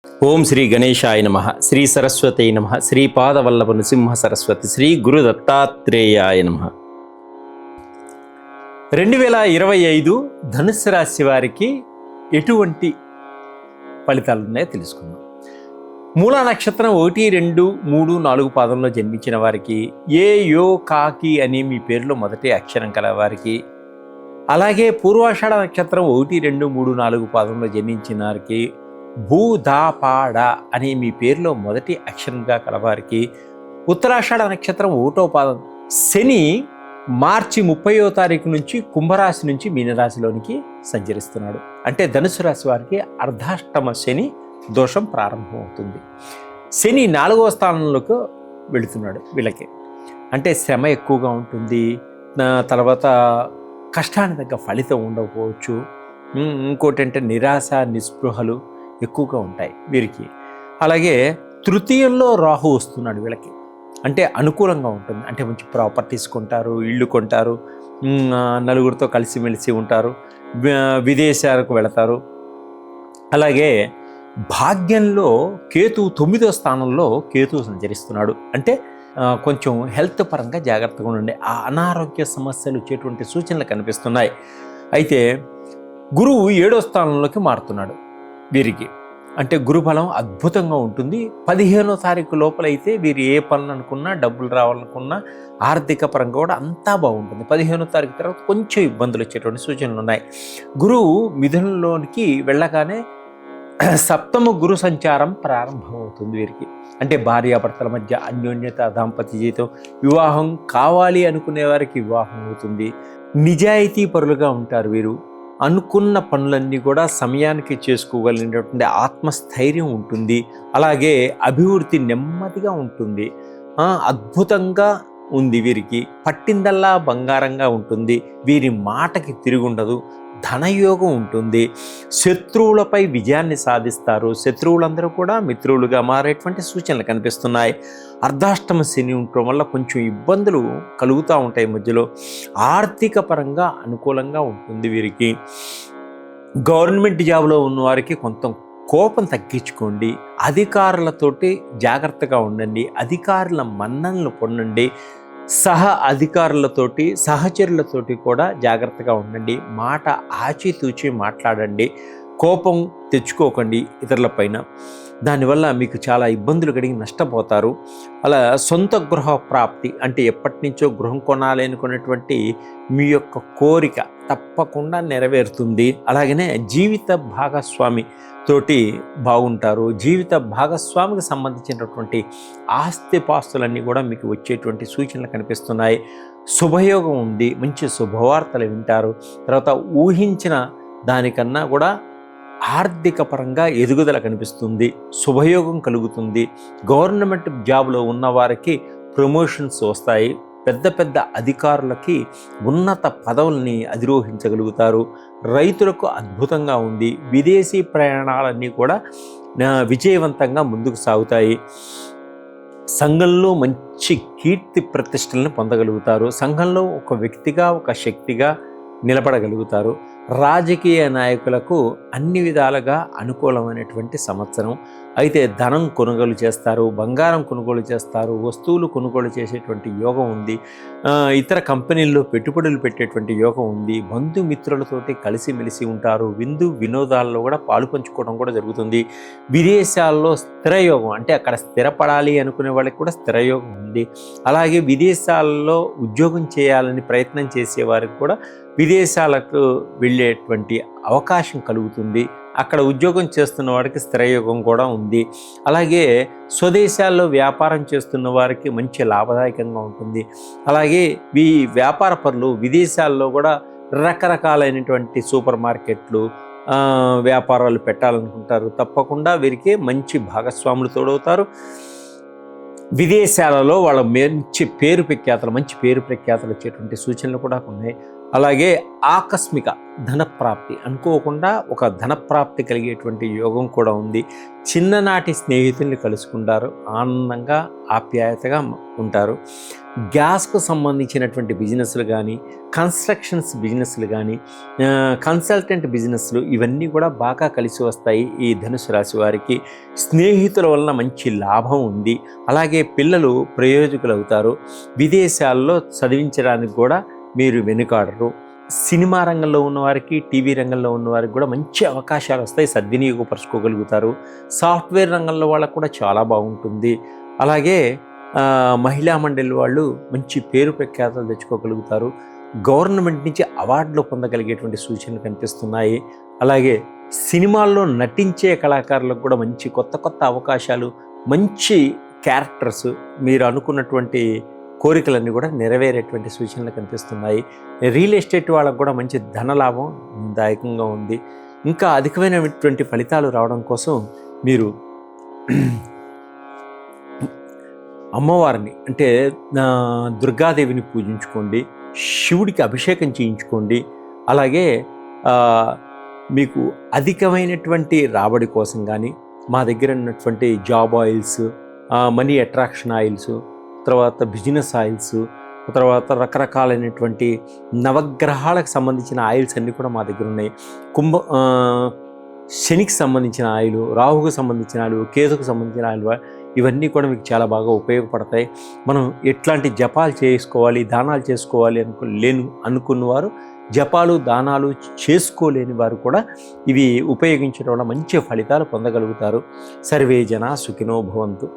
ఓం శ్రీ గణేశాయ నమ, శ్రీ సరస్వతి నమ, శ్రీపాదవల్లభ నృసింహ సరస్వతి, శ్రీ గురు దత్తాత్రేయాయ నమ. 2025 ధనుస్సు రాశి వారికి ఎటువంటి ఫలితాలు ఉన్నాయో తెలుసుకుందాం. మూలా నక్షత్రం 1, 2, 3, 4 పాదంలో జన్మించిన వారికి, ఏ యో కాకి అనే మీ పేరులో మొదటి అక్షరం కల వారికి, అలాగే పూర్వాషాఢ నక్షత్రం 1, 2, 3, 4 పాదంలో జన్మించిన వారికి, భూదాపాడ అనే మీ పేరులో మొదటి అక్షరంగా కలవారికి, ఉత్తరాషాఢ నక్షత్రం 1వ పాదం, శని మార్చి 30వ తారీఖు నుంచి కుంభరాశి నుంచి మీనరాశిలోనికి సంచరిస్తున్నాడు. అంటే ధనుసు రాశి వారికి అర్ధాష్టమ శని దోషం ప్రారంభమవుతుంది. శని 4వ స్థానంలోకి వెళుతున్నాడు. వీళ్ళకి అంటే శ్రమ ఎక్కువగా ఉంటుంది, తర్వాత కష్టానికి తగ్గ ఫలితం ఉండకపోవచ్చు. ఇంకోటి అంటే నిరాశ నిస్పృహలు ఎక్కువగా ఉంటాయి వీరికి. అలాగే తృతీయంలో రాహు వస్తున్నాడు వీళ్ళకి, అంటే అనుకూలంగా ఉంటుంది. అంటే మంచి ప్రాపర్టీస్ కొంటారు, ఇళ్ళు కొంటారు, నలుగురితో కలిసిమెలిసి ఉంటారు, విదేశాలకు వెళతారు. అలాగే భాగ్యంలో కేతువు 9వ స్థానంలో కేతువు సంచరిస్తున్నాడు. అంటే కొంచెం హెల్త్ పరంగా జాగ్రత్తగా ఉండండి, ఆ అనారోగ్య సమస్యలు వచ్చేటువంటి సూచనలు కనిపిస్తున్నాయి. అయితే గురువు 7వ స్థానంలోకి మారుతున్నాడు వీరికి. అంటే గురుబలం అద్భుతంగా ఉంటుంది. 15వ తారీఖు లోపల అయితే వీరు ఏ పనులు అనుకున్నా, డబ్బులు రావాలనుకున్నా, ఆర్థిక పరంగా కూడా అంతా బాగుంటుంది. 15వ తారీఖు తర్వాత కొంచెం ఇబ్బందులు వచ్చేటువంటి సూచనలు ఉన్నాయి. గురువు మిథునంలోనికి వెళ్ళగానే సప్తమ గురు సంచారం ప్రారంభమవుతుంది వీరికి. అంటే భార్యాభర్తల మధ్య అన్యోన్యత, దాంపత్య జీవితం, వివాహం కావాలి అనుకునే వారికి వివాహం అవుతుంది. నిజాయితీ పరులుగా ఉంటారు వీరు. అనుకున్న పనులన్నీ కూడా సమయానికి చేసుకోగలిగినటువంటి ఆత్మస్థైర్యం ఉంటుంది. అలాగే అభివృద్ధి నెమ్మదిగా ఉంటుంది. అద్భుతంగా ఉంది వీరికి. పట్టిందల్లా బంగారంగా ఉంటుంది. వీరి మాటకి తిరుగుండదు. ధనయోగం ఉంటుంది. శత్రువులపై విజయాన్ని సాధిస్తారు. శత్రువులందరూ కూడా మిత్రులుగా మారేటువంటి సూచనలు కనిపిస్తున్నాయి. అర్ధాష్టమ శని ఉండటం వల్ల కొంచెం ఇబ్బందులు కలుగుతూ ఉంటాయి మధ్యలో. ఆర్థిక పరంగా అనుకూలంగా ఉంటుంది వీరికి. గవర్నమెంట్ జాబ్లో ఉన్న వారికి కొంత కోపం తగ్గించుకోండి. అధికారులతోటి జాగ్రత్తగా ఉండండి. అధికారుల మన్ననలు పొందండి. అధికారులతోటి, సహచరులతోటి కూడా జాగ్రత్తగా ఉండండి. మాట ఆచితూచి మాట్లాడండి. కోపం తెచ్చుకోకండి ఇతరులపైన. దానివల్ల మీకు చాలా ఇబ్బందులు కలిగి నష్టపోతారు. అలా సొంత గృహ ప్రాప్తి, అంటే ఎప్పటి నుంచో గృహం కొనాలి అనుకునేటువంటి మీ యొక్క కోరిక తప్పకుండా నెరవేరుతుంది. అలాగనే జీవిత భాగస్వామి తోటి బాగుంటారు. జీవిత భాగస్వామికి సంబంధించినటువంటి ఆస్తిపాస్తులన్నీ కూడా మీకు వచ్చేటువంటి సూచనలు కనిపిస్తున్నాయి. శుభయోగం ఉంది. మంచి శుభవార్తలు వింటారు. తర్వాత ఊహించిన దానికన్నా కూడా ఆర్థిక పరంగా ఎదుగుదల కనిపిస్తుంది. శుభయోగం కలుగుతుంది. గవర్నమెంట్ జాబ్లో ఉన్నవారికి ప్రమోషన్స్ వస్తాయి. పెద్ద పెద్ద అధికారులకి ఉన్నత పదవుల్ని అధిరోహించగలుగుతారు. రైతులకు అద్భుతంగా ఉంది. విదేశీ ప్రయాణాలన్నీ కూడా విజయవంతంగా ముందుకు సాగుతాయి. సంఘంలో మంచి కీర్తి ప్రతిష్టలను పొందగలుగుతారు. సంఘంలో ఒక వ్యక్తిగా, ఒక శక్తిగా నిలబడగలుగుతారు. రాజకీయ నాయకులకు అన్ని విధాలుగా అనుకూలమైనటువంటి సంవత్సరం. అయితే ధనం కొనుగోలు చేస్తారు, బంగారం కొనుగోలు చేస్తారు, వస్తువులు కొనుగోలు చేసేటువంటి యోగం ఉంది. ఇతర కంపెనీల్లో పెట్టుబడులు పెట్టేటువంటి యోగం ఉంది. బంధుమిత్రులతోటి కలిసిమెలిసి ఉంటారు. విందు వినోదాల్లో కూడా పాలు పంచుకోవడం కూడా జరుగుతుంది. విదేశాల్లో స్థిరయోగం, అంటే అక్కడ స్థిరపడాలి అనుకునే వాళ్ళకి కూడా స్థిరయోగం ఉంది. అలాగే విదేశాల్లో ఉద్యోగం చేయాలని ప్రయత్నం చేసేవారికి కూడా విదేశాలకు వెళ్ళేటువంటి అవకాశం కలుగుతుంది. అక్కడ ఉద్యోగం చేస్తున్న వారికి స్థిరయోగం కూడా ఉంది. అలాగే స్వదేశాల్లో వ్యాపారం చేస్తున్న వారికి మంచి లాభదాయకంగా ఉంటుంది. అలాగే ఈ వ్యాపార పరులు విదేశాల్లో కూడా రకరకాలైనటువంటి సూపర్ మార్కెట్లు, వ్యాపారాలు పెట్టాలనుకుంటారు. తప్పకుండా వీరికి మంచి భాగస్వాములు తోడవుతారు. విదేశాలలో వాళ్ళ మంచి పేరు ప్రఖ్యాతలు వచ్చేటువంటి సూచనలు కూడా ఉన్నాయి. అలాగే ఆకస్మిక ధనప్రాప్తి, అనుకోకుండా ఒక ధనప్రాప్తి కలిగేటువంటి యోగం కూడా ఉంది. చిన్ననాటి స్నేహితుల్ని కలుసుకుంటారు. ఆనందంగా ఆప్యాయతగా ఉంటారు. గ్యాస్కు సంబంధించినటువంటి బిజినెస్లు కానీ, కన్స్ట్రక్షన్స్ బిజినెస్లు కానీ, కన్సల్టెంట్ బిజినెస్లు ఇవన్నీ కూడా బాగా కలిసి వస్తాయి ఈ ధనుసు రాశి వారికి. స్నేహితుల వలన మంచి లాభం ఉంది. అలాగే పిల్లలు ప్రయోజకులు అవుతారు. విదేశాల్లో చదివించడానికి కూడా మీరు వెనుకాడరు. సినిమా రంగంలో ఉన్నవారికి, టీవీ రంగంలో ఉన్నవారికి కూడా మంచి అవకాశాలు వస్తాయి, సద్వినియోగపరచుకోగలుగుతారు. సాఫ్ట్వేర్ రంగంలో వాళ్ళకు కూడా చాలా బాగుంటుంది. అలాగే మహిళా మండలి వాళ్ళు మంచి పేరు ప్రఖ్యాతలు తెచ్చుకోగలుగుతారు. గవర్నమెంట్ నుంచి అవార్డులు పొందగలిగేటువంటి సూచనలు కనిపిస్తున్నాయి. అలాగే సినిమాల్లో నటించే కళాకారులకు కూడా మంచి కొత్త కొత్త అవకాశాలు, మంచి క్యారెక్టర్స్, మీరు అనుకున్నటువంటి కోరికలన్నీ కూడా నెరవేరేటువంటి సూచనలు కనిపిస్తున్నాయి. రియల్ ఎస్టేట్ వాళ్ళకు కూడా మంచి ధనలాభం దాయకంగా ఉంది. ఇంకా అధికమైనటువంటి ఫలితాలు రావడం కోసం మీరు అమ్మవారిని అంటే దుర్గాదేవిని పూజించుకోండి, శివుడికి అభిషేకం చేయించుకోండి. అలాగే మీకు అధికమైనటువంటి రాబడి కోసం కానీ మా దగ్గర ఉన్నటువంటి job oils, money attraction oils, తర్వాత బిజినెస్ ఆయిల్స్, తర్వాత రకరకాలైనటువంటి నవగ్రహాలకు సంబంధించిన ఆయిల్స్ అన్నీ కూడా మా దగ్గర ఉన్నాయి. శనికి సంబంధించిన ఆయిల్, రాహుకు సంబంధించిన ఆయిల్, కేతుకు సంబంధించిన ఆయిల్, ఇవన్నీ కూడా మీకు చాలా బాగా ఉపయోగపడతాయి. మనం ఎట్లాంటి జపాలు చేసుకోవాలి, దానాలు చేసుకోవాలి అనుకున్నవారు, జపాలు దానాలు చేసుకోలేని వారు కూడా ఇవి ఉపయోగించడం వల్ల మంచి ఫలితాలు పొందగలుగుతారు. సర్వే జనా సుఖినో భవంతు.